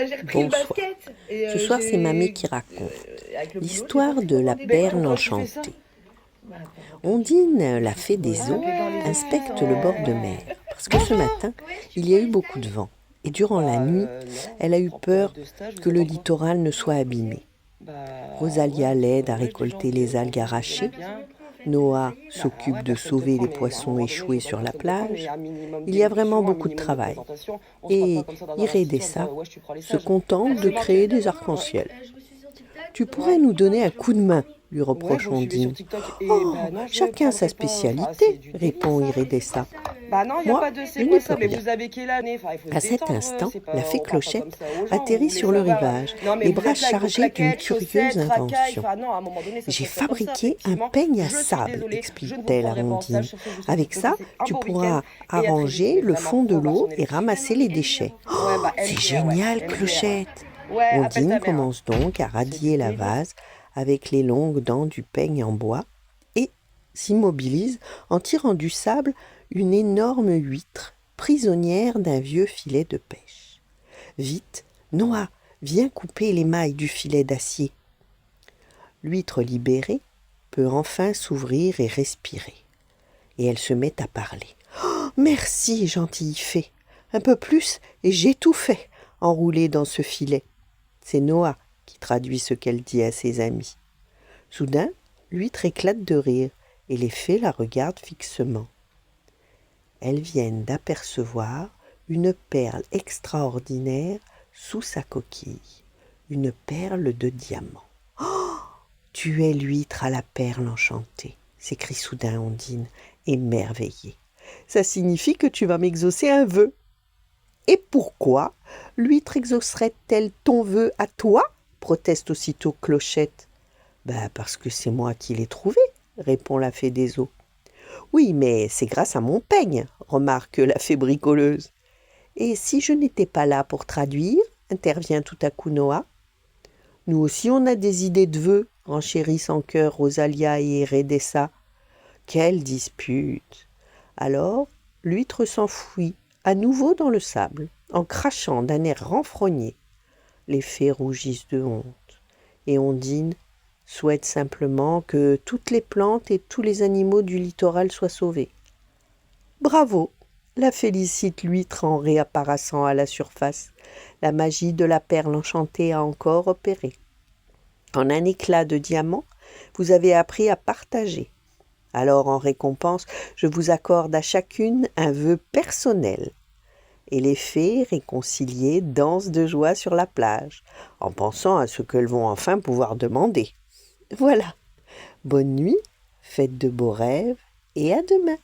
j'ai repris le Bonsoir. basket. Et Ce soir, c'est Mamie qui raconte avec le boulot, j'ai l'histoire pas de trop la demandé perle pourquoi tu fais ça. enchantée. Bah, pendant que Ondine, la tu fée dois des eaux, taper dans les inspecte offices, le bord de mer, parce que ce matin, il y a eu beaucoup de vent, et durant la nuit, elle a eu peur que le littoral ne soit abîmé. Rosalia l'aide à récolter les algues arrachées, Noah s'occupe de sauver les poissons échoués sur la plage. Il y a vraiment beaucoup de travail. Et Iredessa se contente de créer des arcs-en-ciel. Tu pourrais nous donner un coup de main, lui reproche Ondine. Oh, chacun sa spécialité, répond Iredessa. Moi, je n'y peux rien. À cet instant, la fée Clochette atterrit sur le rivage, les bras chargés d'une curieuse invention. J'ai fabriqué un peigne à sable, explique-t-elle à Ondine. Avec ça, tu pourras arranger le fond de l'eau et ramasser les déchets. Oh, c'est génial, Clochette! Ondine commence donc à radier la vase avec les longues dents du peigne en bois et s'immobilise en tirant du sable une énorme huître, prisonnière d'un vieux filet de pêche. Vite, Noah, viens couper les mailles du filet d'acier. L'huître libérée peut enfin s'ouvrir et respirer. Et elle se met à parler. Oh, merci, gentille fée. Un peu plus et j'ai tout fait, enroulé dans ce filet. C'est Noah qui traduit ce qu'elle dit à ses amis. Soudain, l'huître éclate de rire et les fées la regardent fixement. Elles viennent d'apercevoir une perle extraordinaire sous sa coquille, une perle de diamant. Oh, tu es l'huître à la perle enchantée, s'écrie soudain Ondine, émerveillée. Ça signifie que tu vas m'exaucer un vœu. Et pourquoi l'huître exaucerait-elle ton vœu à toi? Proteste aussitôt Clochette. Parce que c'est moi qui l'ai trouvé, répond la fée des eaux. Oui, mais c'est grâce à mon peigne, remarque la fée bricoleuse. Et si je n'étais pas là pour traduire, intervient tout à coup Noah. Nous aussi on a des idées de vœux, renchérissent en chœur Rosalia et Iredessa. Quelle dispute! Alors, l'huître s'enfuit, à nouveau dans le sable, en crachant d'un air renfrogné. Les fées rougissent de honte, et Ondine souhaite simplement que toutes les plantes et tous les animaux du littoral soient sauvés. Bravo! La félicite l'huître en réapparaissant à la surface. La magie de la perle enchantée a encore opéré. En un éclat de diamant, vous avez appris à partager. Alors, en récompense, je vous accorde à chacune un vœu personnel. Et les fées, réconciliées, dansent de joie sur la plage, en pensant à ce qu'elles vont enfin pouvoir demander. Voilà. Bonne nuit, faites de beaux rêves, et à demain.